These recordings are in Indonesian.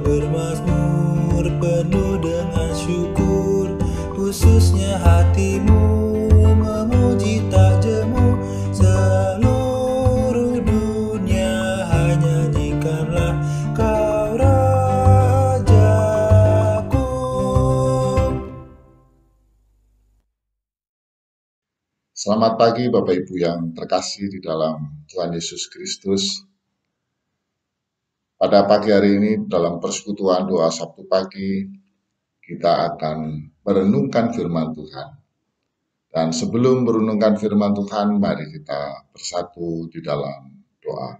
bermazmur penuh dengan syukur, khususnya hatimu memuji tak jemu. Seluruh dunia hanya nyanyikanlah Kau Rajaku. Selamat pagi Bapak Ibu yang terkasih di dalam Tuhan Yesus Kristus. Pada pagi hari ini dalam persekutuan doa Sabtu pagi, kita akan merenungkan firman Tuhan. Dan sebelum merenungkan firman Tuhan, mari kita bersatu di dalam doa.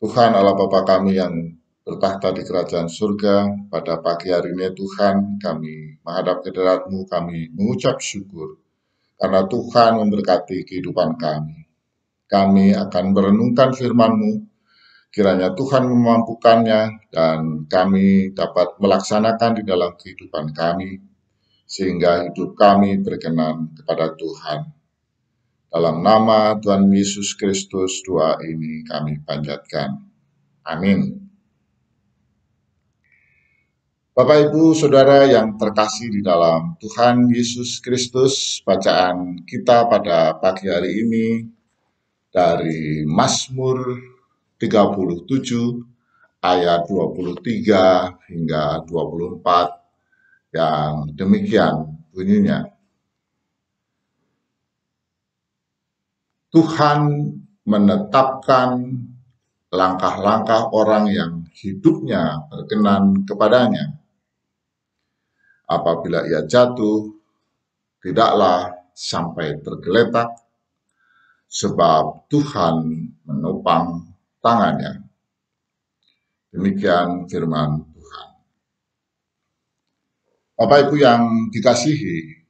Tuhan Allah Bapa kami yang bertakhta di kerajaan surga, pada pagi hari ini Tuhan, kami menghadap ke hadirat-Mu, kami mengucap syukur karena Tuhan memberkati kehidupan kami. Kami akan merenungkan firman-Mu, kiranya Tuhan memampukannya dan kami dapat melaksanakan di dalam kehidupan kami, sehingga hidup kami berkenan kepada Tuhan. Dalam nama Tuhan Yesus Kristus doa ini kami panjatkan. Amin. Bapak, Ibu, Saudara yang terkasih di dalam Tuhan Yesus Kristus, bacaan kita pada pagi hari ini dari Mazmur 37 ayat 23 hingga 24 yang demikian bunyinya. Tuhan menetapkan langkah-langkah orang yang hidupnya berkenan kepadanya. Apabila ia jatuh, tidaklah sampai tergeletak, sebab Tuhan menopang tangannya. Demikian firman Tuhan. Bapak Ibu yang dikasihi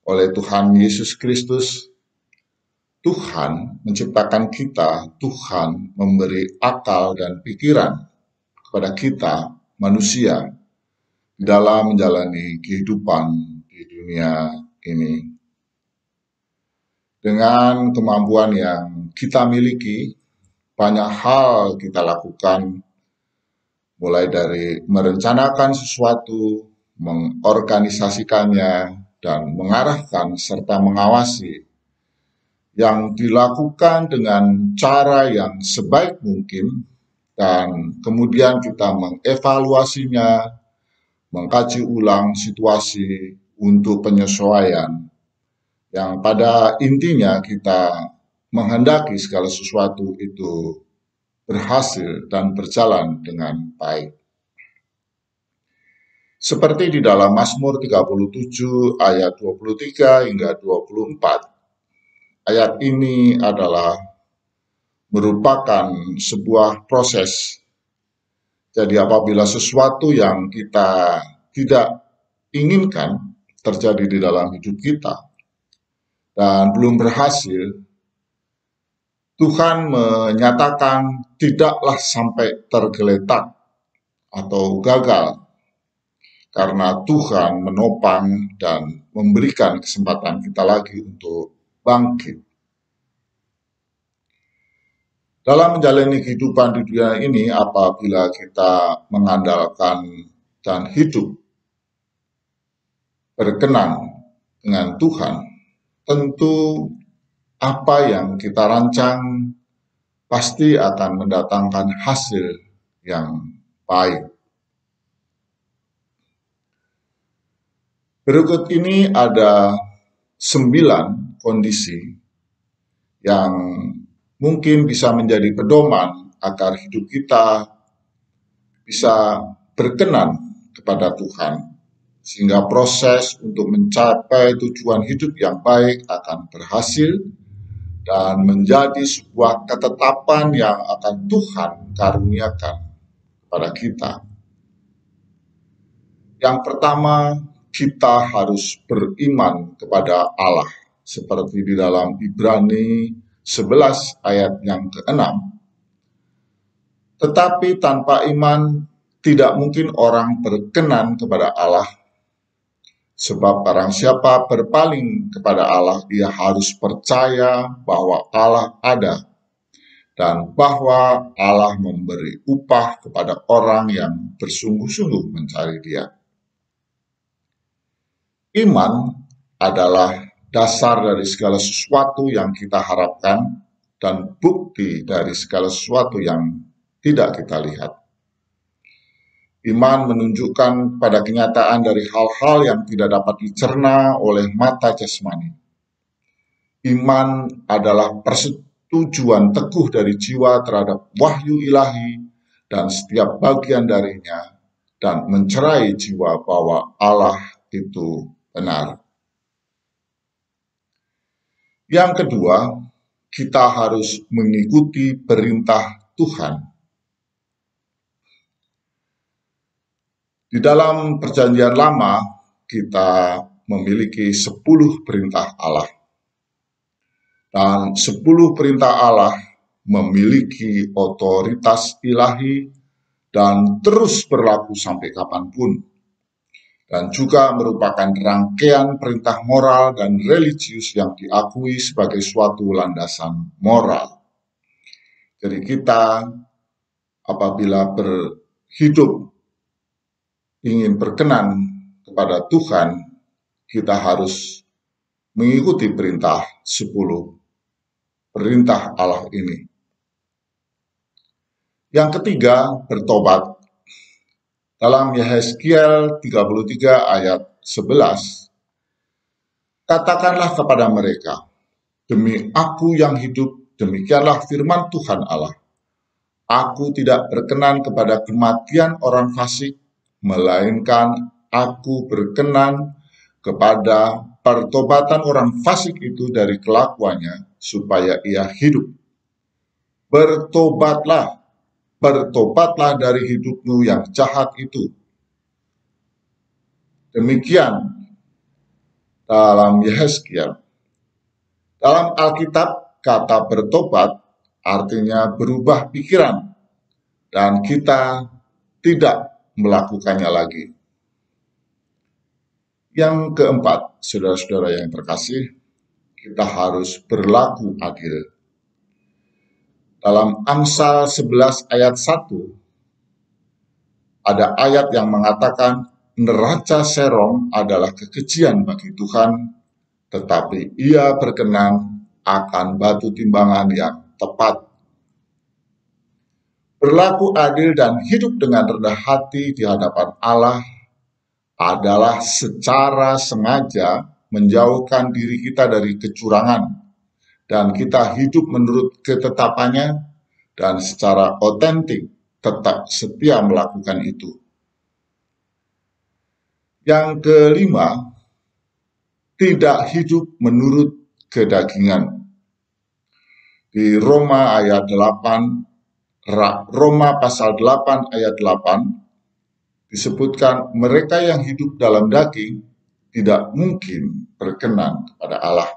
oleh Tuhan Yesus Kristus, Tuhan menciptakan kita, Tuhan memberi akal dan pikiran kepada kita manusia dalam menjalani kehidupan di dunia ini. Dengan kemampuan yang kita miliki, banyak hal kita lakukan, mulai dari merencanakan sesuatu, mengorganisasikannya, dan mengarahkan serta mengawasi, yang dilakukan dengan cara yang sebaik mungkin, dan kemudian kita mengevaluasinya, mengkaji ulang situasi untuk penyesuaian, yang pada intinya kita menghendaki segala sesuatu itu berhasil dan berjalan dengan baik. Seperti di dalam Mazmur 37 ayat 23 hingga 24. Ayat ini adalah merupakan sebuah proses. Jadi apabila sesuatu yang kita tidak inginkan terjadi di dalam hidup kita dan belum berhasil, Tuhan menyatakan tidaklah sampai tergeletak atau gagal, karena Tuhan menopang dan memberikan kesempatan kita lagi untuk bangkit. Dalam menjalani kehidupan di dunia ini, apabila kita mengandalkan dan hidup berkenan dengan Tuhan, tentu apa yang kita rancang pasti akan mendatangkan hasil yang baik. Berikut ini ada 9 kondisi yang mungkin bisa menjadi pedoman agar hidup kita bisa berkenan kepada Tuhan, sehingga proses untuk mencapai tujuan hidup yang baik akan berhasil dan menjadi sebuah ketetapan yang akan Tuhan karuniakan kepada kita. Yang pertama, kita harus beriman kepada Allah, seperti di dalam Ibrani 11 ayat yang ke-6. Tetapi tanpa iman tidak mungkin orang berkenan kepada Allah, sebab barang siapa berpaling kepada Allah, ia harus percaya bahwa Allah ada dan bahwa Allah memberi upah kepada orang yang bersungguh-sungguh mencari Dia. Iman adalah dasar dari segala sesuatu yang kita harapkan dan bukti dari segala sesuatu yang tidak kita lihat. Iman menunjukkan pada kenyataan dari hal-hal yang tidak dapat dicerna oleh mata jasmani. Iman adalah persetujuan teguh dari jiwa terhadap wahyu ilahi dan setiap bagian darinya, dan mencerai jiwa bahwa Allah itu benar. Yang kedua, kita harus mengikuti perintah Tuhan. Di dalam Perjanjian Lama, kita memiliki 10 perintah Allah. Dan 10 perintah Allah memiliki otoritas ilahi dan terus berlaku sampai kapanpun. Dan juga merupakan rangkaian perintah moral dan religius yang diakui sebagai suatu landasan moral. Jadi kita apabila berhidup ingin berkenan kepada Tuhan, kita harus mengikuti perintah 10 perintah Allah ini. Yang ketiga, bertobat. Dalam Yehezkiel 33 ayat 11, katakanlah kepada mereka, demi Aku yang hidup, demikianlah firman Tuhan Allah. Aku tidak berkenan kepada kematian orang fasik, melainkan Aku berkenan kepada pertobatan orang fasik itu dari kelakuannya, supaya ia hidup. Bertobatlah dari hidupmu yang jahat itu. Demikian dalam Yehezkiel. Dalam Alkitab, kata bertobat artinya berubah pikiran, dan kita tidak melakukannya lagi. Yang keempat, saudara-saudara yang terkasih, kita harus berlaku adil. Dalam Amsal 11 ayat 1, ada ayat yang mengatakan, neraca serong adalah kekejian bagi Tuhan, tetapi Ia berkenan akan batu timbangan yang tepat. Berlaku adil dan hidup dengan rendah hati di hadapan Allah adalah secara sengaja menjauhkan diri kita dari kecurangan, dan kita hidup menurut ketetapannya, dan secara otentik tetap setia melakukan itu. Yang kelima, tidak hidup menurut kedagingan. Di Roma pasal 8 ayat 8 disebutkan, mereka yang hidup dalam daging tidak mungkin berkenan kepada Allah.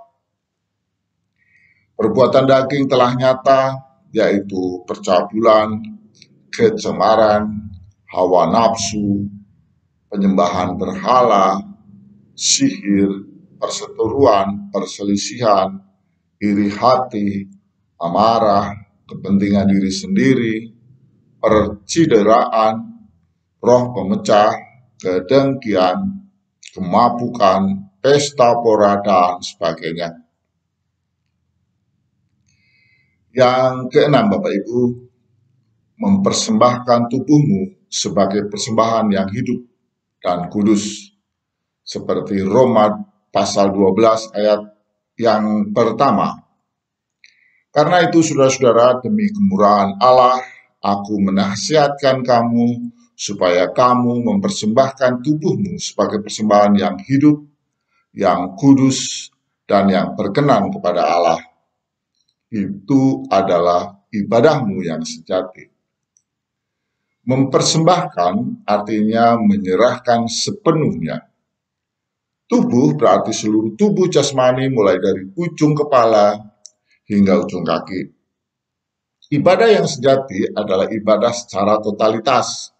Perbuatan daging telah nyata, yaitu percabulan, kecemaran, hawa nafsu, penyembahan berhala, sihir, perseteruan, perselisihan, iri hati, amarah, kepentingan diri sendiri, percideraan, roh pemecah, kedengkian, kemabukan, pesta pora, dan sebagainya. Yang keenam, Bapak Ibu, mempersembahkan tubuhmu sebagai persembahan yang hidup dan kudus, seperti Roma pasal 12 ayat yang pertama. Karena itu, saudara-saudara, demi kemurahan Allah, aku menasihatkan kamu supaya kamu mempersembahkan tubuhmu sebagai persembahan yang hidup, yang kudus, dan yang berkenan kepada Allah. Itu adalah ibadahmu yang sejati. Mempersembahkan artinya menyerahkan sepenuhnya. Tubuh berarti seluruh tubuh jasmani, mulai dari ujung kepala hingga ujung kaki. Ibadah yang sejati adalah ibadah secara totalitas,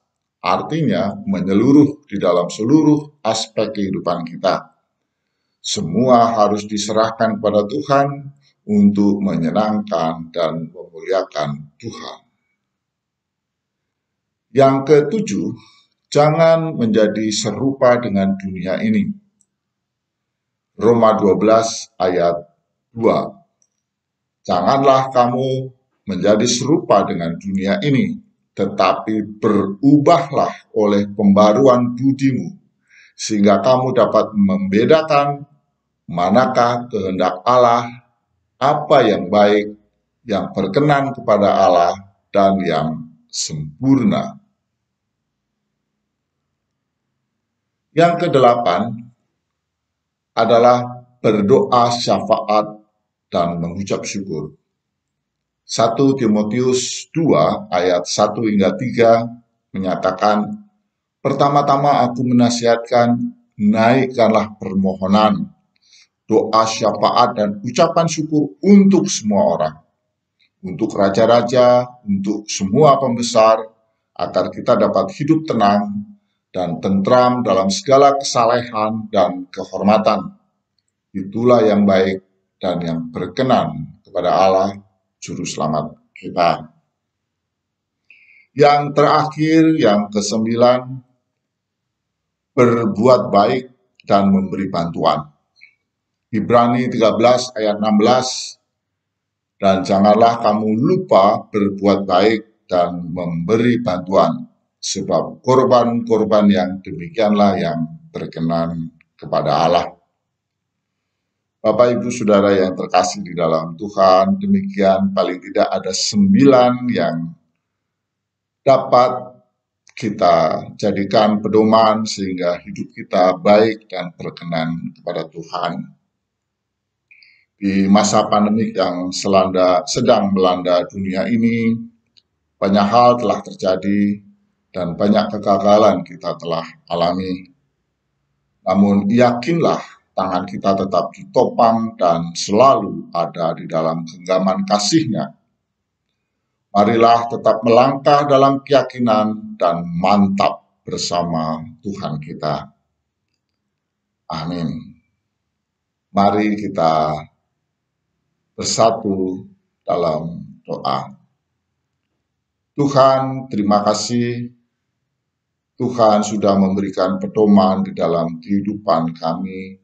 artinya menyeluruh di dalam seluruh aspek kehidupan kita. Semua harus diserahkan kepada Tuhan untuk menyenangkan dan memuliakan Tuhan. Yang ketujuh, jangan menjadi serupa dengan dunia ini. Roma 12 ayat 2. Janganlah kamu menjadi serupa dengan dunia ini, tetapi berubahlah oleh pembaruan budimu, sehingga kamu dapat membedakan manakah kehendak Allah, apa yang baik, yang berkenan kepada Allah, dan yang sempurna. Yang kedelapan adalah berdoa syafaat dan mengucap syukur. 1 Timotius 2 ayat 1 hingga 3 menyatakan, pertama-tama aku menasihatkan, naikkanlah permohonan, doa syafaat dan ucapan syukur untuk semua orang, untuk raja-raja, untuk semua pembesar, agar kita dapat hidup tenang dan tentram dalam segala kesalehan dan kehormatan. Itulah yang baik dan yang berkenan kepada Allah, Juru Selamat kita. Yang terakhir, yang ke-9, berbuat baik dan memberi bantuan. Ibrani 13 ayat 16, dan janganlah kamu lupa berbuat baik dan memberi bantuan, sebab korban-korban yang demikianlah yang berkenan kepada Allah. Bapak, Ibu, Saudara yang terkasih di dalam Tuhan, demikian paling tidak ada 9 yang dapat kita jadikan pedoman sehingga hidup kita baik dan berkenan kepada Tuhan. Di masa pandemik yang sedang melanda dunia ini, banyak hal telah terjadi dan banyak kegagalan kita telah alami. Namun yakinlah, tangan kita tetap ditopang dan selalu ada di dalam genggaman kasih-Nya. Marilah tetap melangkah dalam keyakinan dan mantap bersama Tuhan kita. Amin. Mari kita bersatu dalam doa. Tuhan, terima kasih. Tuhan sudah memberikan pedoman di dalam kehidupan kami.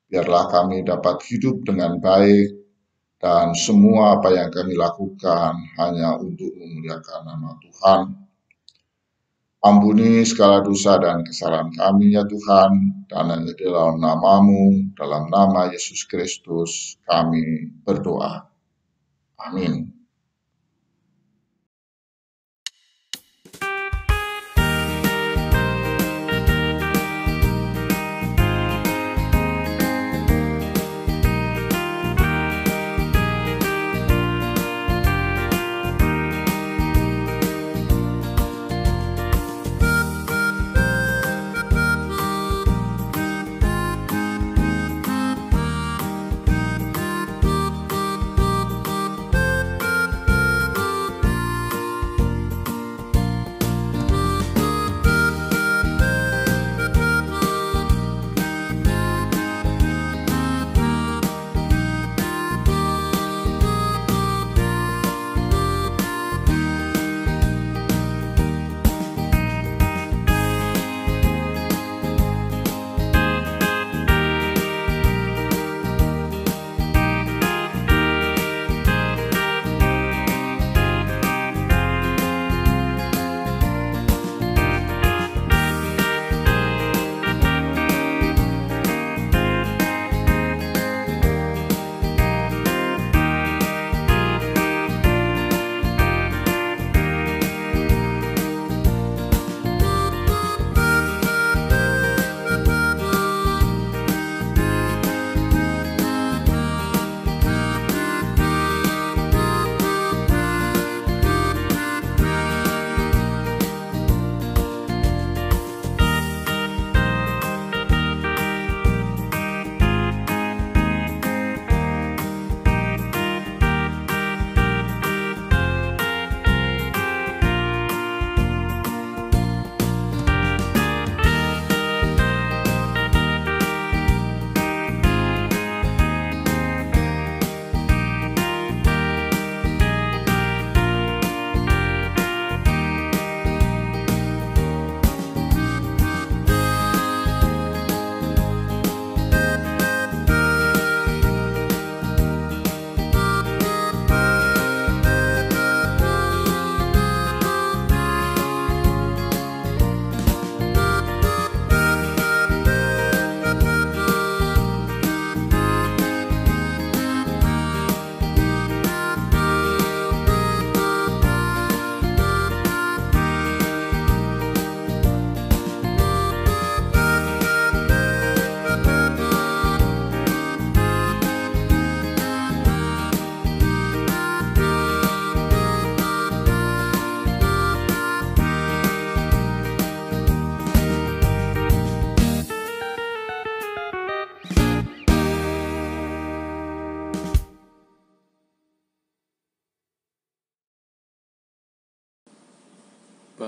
Biarlah kami dapat hidup dengan baik dan semua apa yang kami lakukan hanya untuk memuliakan nama Tuhan. Ampuni segala dosa dan kesalahan kami ya Tuhan, dan hanya di dalam nama-Mu, dalam nama Yesus Kristus kami berdoa. Amin.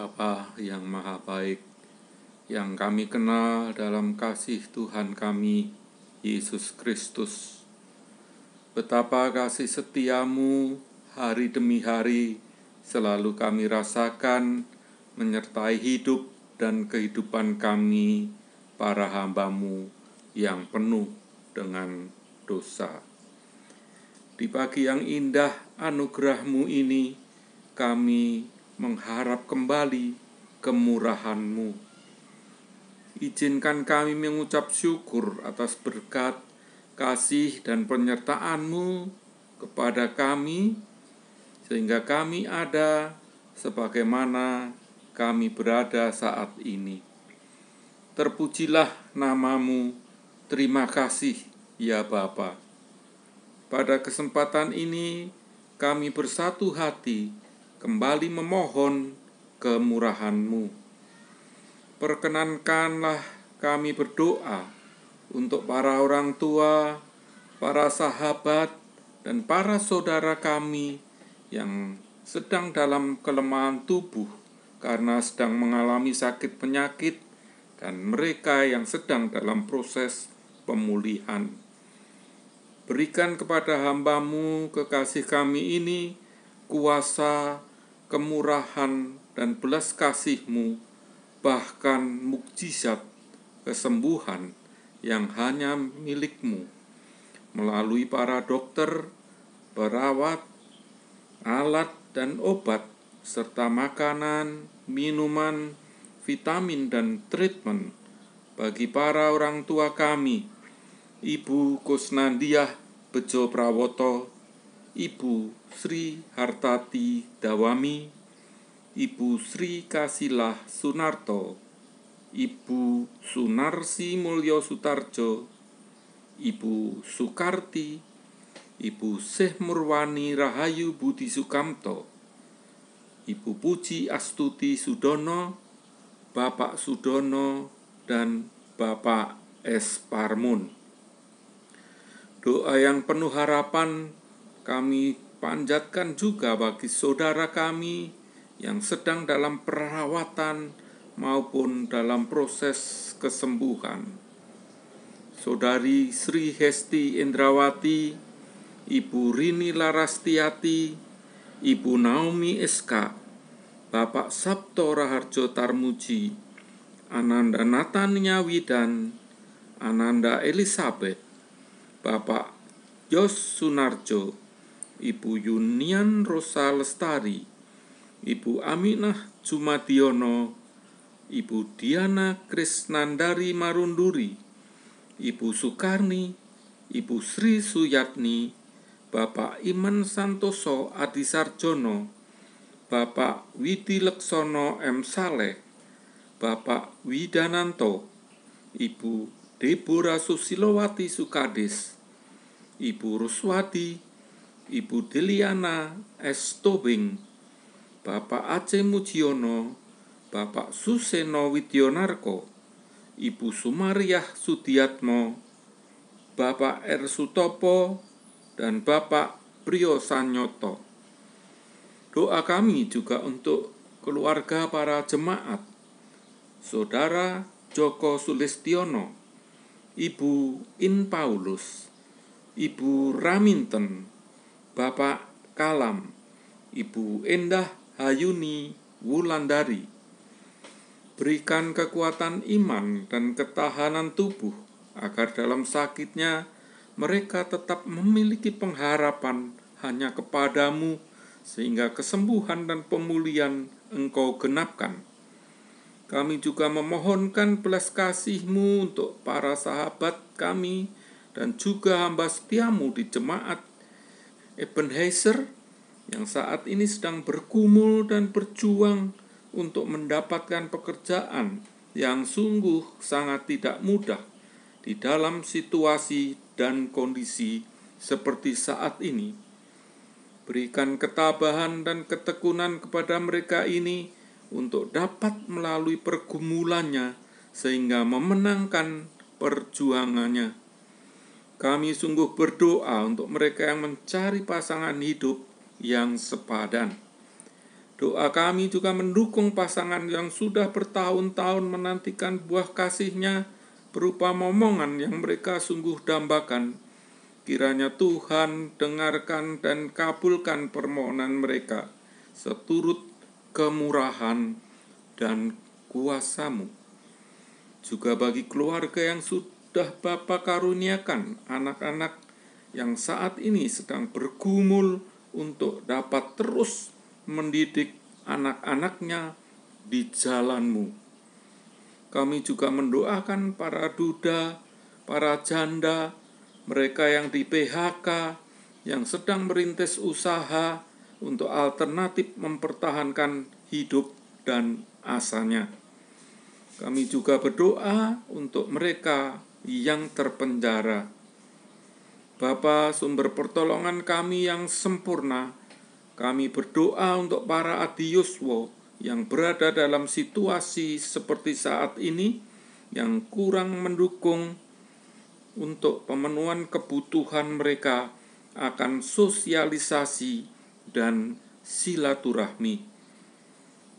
Bapa yang Maha Baik, yang kami kenal dalam kasih Tuhan kami, Yesus Kristus. Betapa kasih setiamu hari demi hari selalu kami rasakan menyertai hidup dan kehidupan kami, para hamba-Mu yang penuh dengan dosa. Di pagi yang indah anugerah-Mu ini, kami mengharap kembali kemurahan-Mu. Izinkan kami mengucap syukur atas berkat, kasih, dan penyertaan-Mu kepada kami, sehingga kami ada sebagaimana kami berada saat ini. Terpujilah nama-Mu, terima kasih ya Bapa. Pada kesempatan ini kami bersatu hati kembali memohon kemurahan-Mu. Perkenankanlah kami berdoa untuk para orang tua, para sahabat, dan para saudara kami yang sedang dalam kelemahan tubuh karena sedang mengalami sakit penyakit, dan mereka yang sedang dalam proses pemulihan. Berikan kepada hamba-Mu kekasih kami ini kuasa, kemurahan, dan belas kasih-Mu, bahkan mukjizat kesembuhan yang hanya milik-Mu, melalui para dokter, perawat, alat dan obat, serta makanan, minuman, vitamin, dan treatment bagi para orang tua kami, Ibu Kusnandiah Bejo Prawoto, Ibu Sri Hartati Dawami, Ibu Sri Kasilah Sunarto, Ibu Sunarsi Mulyo Sutarjo, Ibu Sukarti, Ibu Syekh Murwani Rahayu Budi Sukamto, Ibu Puji Astuti Sudono, Bapak Sudono, dan Bapak S. Parmun. Doa yang penuh harapan kami panjatkan juga bagi saudara kami yang sedang dalam perawatan maupun dalam proses kesembuhan. Saudari Sri Hesti Indrawati, Ibu Rini Larastiati, Ibu Naomi SK, Bapak Sabto Raharjo Tarmuji, Ananda Natania Widan, Ananda Elizabeth, Bapak Yos Sunarjo, Ibu Yunian Rosa Lestari, Ibu Aminah Jumadiono, Ibu Diana Krisnandari Marunduri, Ibu Sukarni, Ibu Sri Suyatni, Bapak Iman Santoso Adi Sarjono, Bapak Widi Leksono M. Saleh, Bapak Widananto, Ibu Deborah Susilowati Sukadis, Ibu Ruswadi, Ibu Deliana S. Tobing, Bapak Aceh Mujiono, Bapak Suseno Widyonarko, Ibu Sumariah Sudiatmo, Bapak R. Sutopo, dan Bapak Priyo Sanyoto. Doa kami juga untuk keluarga para jemaat, Saudara Joko Sulistiono, Ibu In Paulus, Ibu Raminten, Bapak Kalam, Ibu Endah Hayuni Wulandari. Berikan kekuatan iman dan ketahanan tubuh agar dalam sakitnya mereka tetap memiliki pengharapan hanya kepadamu, sehingga kesembuhan dan pemulihan Engkau genapkan. Kami juga memohonkan belas kasih-Mu untuk para sahabat kami dan juga hamba setia-Mu di jemaat Ebenezer yang saat ini sedang bergumul dan berjuang untuk mendapatkan pekerjaan yang sungguh sangat tidak mudah di dalam situasi dan kondisi seperti saat ini. Berikan ketabahan dan ketekunan kepada mereka ini untuk dapat melalui pergumulannya sehingga memenangkan perjuangannya. Kami sungguh berdoa untuk mereka yang mencari pasangan hidup yang sepadan. Doa kami juga mendukung pasangan yang sudah bertahun-tahun menantikan buah kasih-Nya berupa momongan yang mereka sungguh dambakan. Kiranya Tuhan dengarkan dan kabulkan permohonan mereka seturut kemurahan dan kuasa-Mu. Juga bagi keluarga yang sudah Bapa karuniakan, anak-anak yang saat ini sedang bergumul untuk dapat terus mendidik anak-anaknya di jalan-Mu. Kami juga mendoakan para duda, para janda, mereka yang di PHK, yang sedang merintis usaha untuk alternatif mempertahankan hidup dan asanya. Kami juga berdoa untuk mereka yang terpenjara. Bapa, sumber pertolongan kami yang sempurna, kami berdoa untuk para adiyuswa yang berada dalam situasi seperti saat ini, yang kurang mendukung untuk pemenuhan kebutuhan mereka akan sosialisasi dan silaturahmi.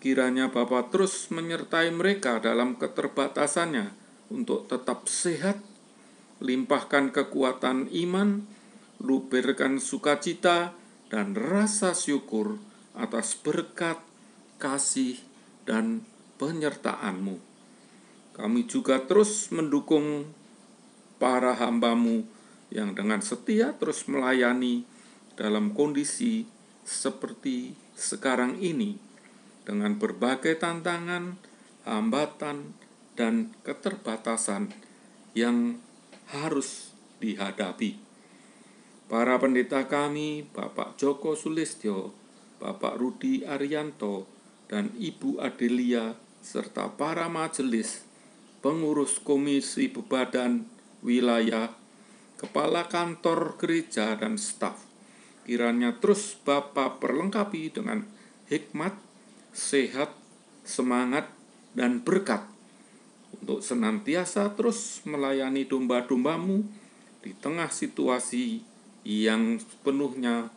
Kiranya Bapa terus menyertai mereka dalam keterbatasannya untuk tetap sehat, limpahkan kekuatan iman, luberkan sukacita, dan rasa syukur atas berkat, kasih, dan penyertaan-Mu. Kami juga terus mendukung para hamba-Mu yang dengan setia terus melayani dalam kondisi seperti sekarang ini, dengan berbagai tantangan, hambatan, dan keterbatasan yang harus dihadapi. Para pendeta kami, Bapak Joko Sulistyo, Bapak Rudi Arianto, dan Ibu Adelia, serta para majelis, pengurus komisi bebadan wilayah, kepala kantor gereja, dan staf, kiranya terus Bapak perlengkapi dengan hikmat, sehat, semangat, dan berkat untuk senantiasa terus melayani domba-domba-Mu di tengah situasi yang sepenuhnya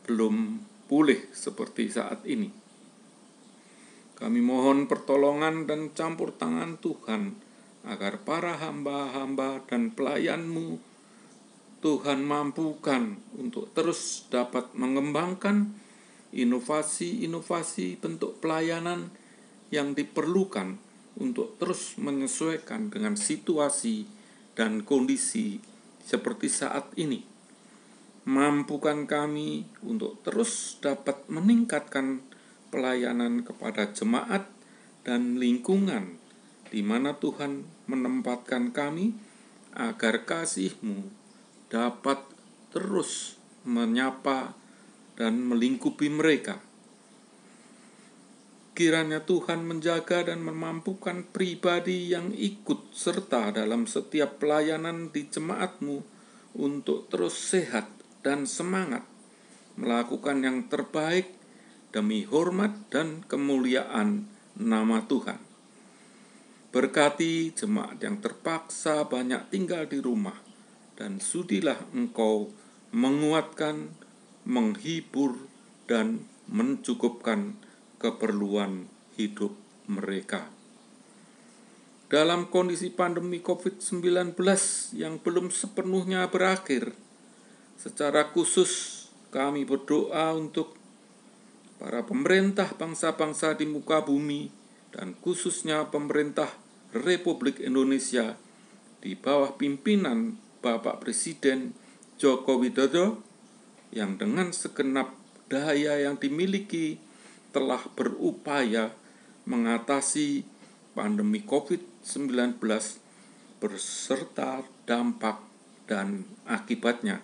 belum pulih seperti saat ini. Kami mohon pertolongan dan campur tangan Tuhan agar para hamba-hamba dan pelayan-Mu Tuhan mampukan untuk terus dapat mengembangkan inovasi-inovasi bentuk pelayanan yang diperlukan untuk terus menyesuaikan dengan situasi dan kondisi seperti saat ini. Mampukan kami untuk terus dapat meningkatkan pelayanan kepada jemaat dan lingkungan di mana Tuhan menempatkan kami, agar kasih-Mu dapat terus menyapa dan melingkupi mereka. Kiranya Tuhan menjaga dan memampukan pribadi yang ikut serta dalam setiap pelayanan di jemaat-Mu untuk terus sehat dan semangat melakukan yang terbaik demi hormat dan kemuliaan nama Tuhan. Berkati jemaat yang terpaksa banyak tinggal di rumah, dan sudilah Engkau menguatkan, menghibur, dan mencukupkan keperluan hidup mereka. Dalam kondisi pandemi COVID-19 yang belum sepenuhnya berakhir, secara khusus kami berdoa untuk para pemerintah bangsa-bangsa di muka bumi, dan khususnya pemerintah Republik Indonesia di bawah pimpinan Bapak Presiden Joko Widodo, yang dengan segenap daya yang dimiliki telah berupaya mengatasi pandemi COVID-19 beserta dampak dan akibatnya.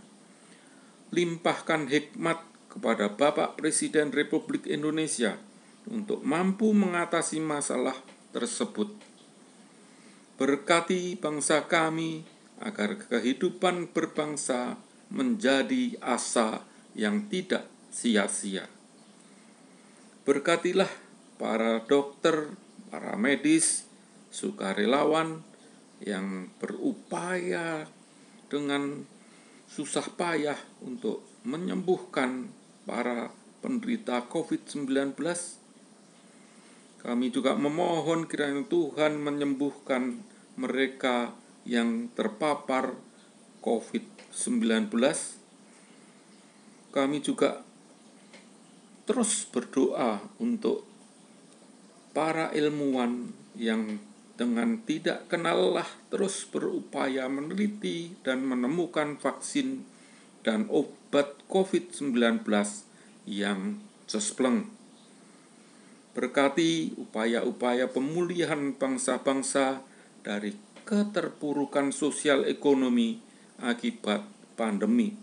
Limpahkan hikmat kepada Bapak Presiden Republik Indonesia untuk mampu mengatasi masalah tersebut. Berkati bangsa kami agar kehidupan berbangsa menjadi asa yang tidak sia-sia. Berkatilah para dokter, para medis, sukarelawan yang berupaya dengan susah payah untuk menyembuhkan para penderita COVID-19. Kami juga memohon kiranya Tuhan menyembuhkan mereka yang terpapar COVID-19. Kami juga terus berdoa untuk para ilmuwan yang dengan tidak kenal lelah terus berupaya meneliti dan menemukan vaksin dan obat COVID-19 yang cespleng. Berkati upaya-upaya pemulihan bangsa-bangsa dari keterpurukan sosial ekonomi akibat pandemi.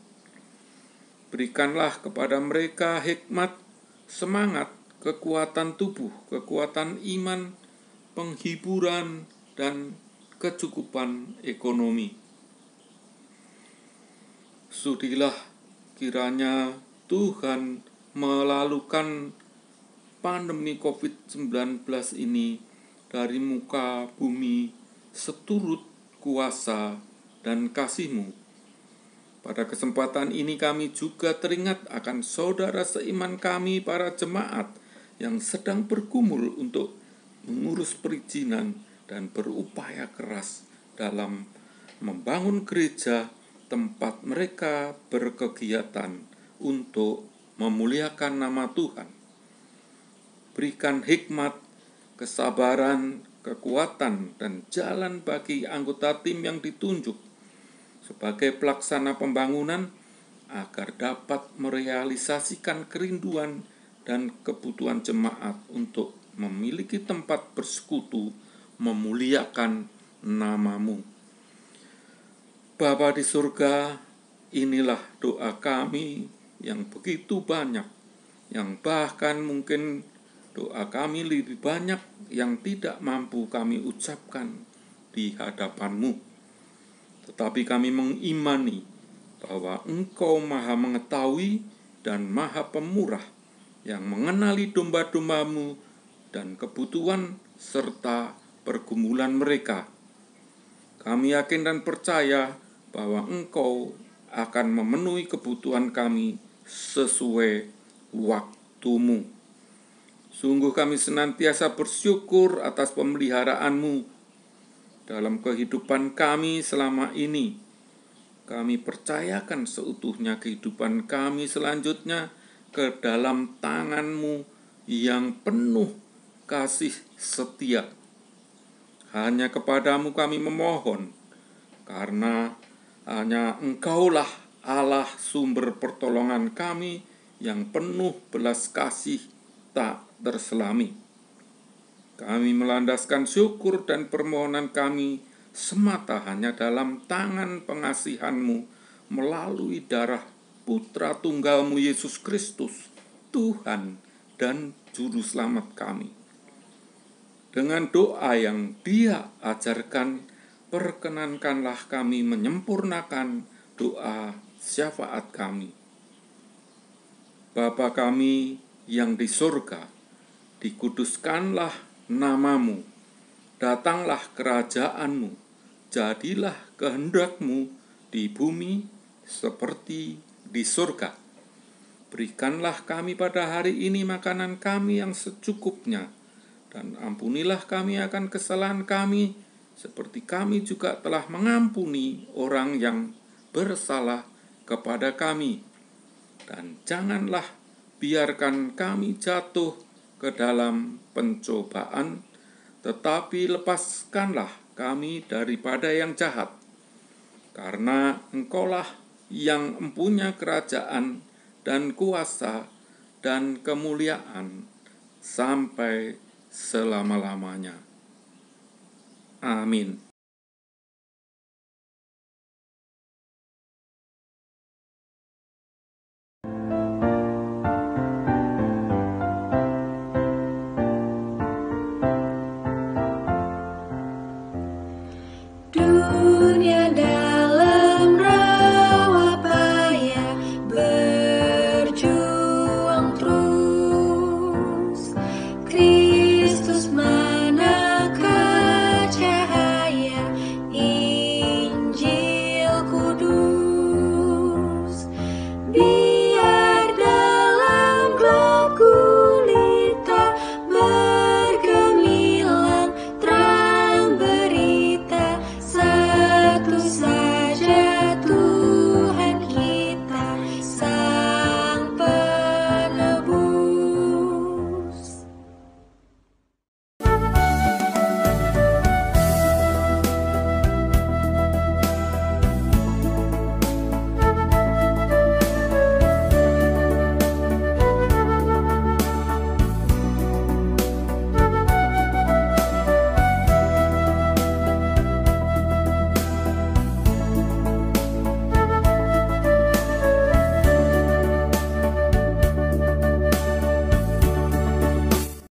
Berikanlah kepada mereka hikmat, semangat, kekuatan tubuh, kekuatan iman, penghiburan, dan kecukupan ekonomi. Sudilah kiranya Tuhan melalukan pandemi COVID-19 ini dari muka bumi seturut kuasa dan kasih-Mu. Pada kesempatan ini kami juga teringat akan saudara seiman kami para jemaat yang sedang bergumul untuk mengurus perizinan dan berupaya keras dalam membangun gereja tempat mereka berkegiatan untuk memuliakan nama Tuhan. Berikan hikmat, kesabaran, kekuatan, dan jalan bagi anggota tim yang ditunjuk sebagai pelaksana pembangunan agar dapat merealisasikan kerinduan dan kebutuhan jemaat untuk memiliki tempat bersekutu memuliakan nama-Mu. Bapa di surga, inilah doa kami yang begitu banyak, yang bahkan mungkin doa kami lebih banyak yang tidak mampu kami ucapkan di hadapan-Mu. Tetapi kami mengimani bahwa Engkau Maha Mengetahui dan Maha Pemurah yang mengenali domba-domba-Mu dan kebutuhan serta pergumulan mereka. Kami yakin dan percaya bahwa Engkau akan memenuhi kebutuhan kami sesuai waktu-Mu. Sungguh kami senantiasa bersyukur atas pemeliharaan-Mu dalam kehidupan kami selama ini. Kami percayakan seutuhnya kehidupan kami selanjutnya ke dalam tangan-Mu yang penuh kasih setia. Hanya kepadamu kami memohon, karena hanya Engkaulah Allah sumber pertolongan kami yang penuh belas kasih tak terselami. Kami melandaskan syukur dan permohonan kami semata hanya dalam tangan pengasihan-Mu melalui darah Putra Tunggal-Mu Yesus Kristus, Tuhan dan Juru Selamat kami. Dengan doa yang Dia ajarkan, perkenankanlah kami menyempurnakan doa syafaat kami. Bapa kami yang di surga, dikuduskanlah nama-Mu, datanglah kerajaan-Mu, jadilah kehendak-Mu di bumi seperti di surga. Berikanlah kami pada hari ini makanan kami yang secukupnya, dan ampunilah kami akan kesalahan kami, seperti kami juga telah mengampuni orang yang bersalah kepada kami. Dan janganlah biarkan kami jatuh ke dalam pencobaan, tetapi lepaskanlah kami daripada yang jahat. Karena Engkaulah yang mempunyai kerajaan dan kuasa dan kemuliaan sampai selama-lamanya. Amin.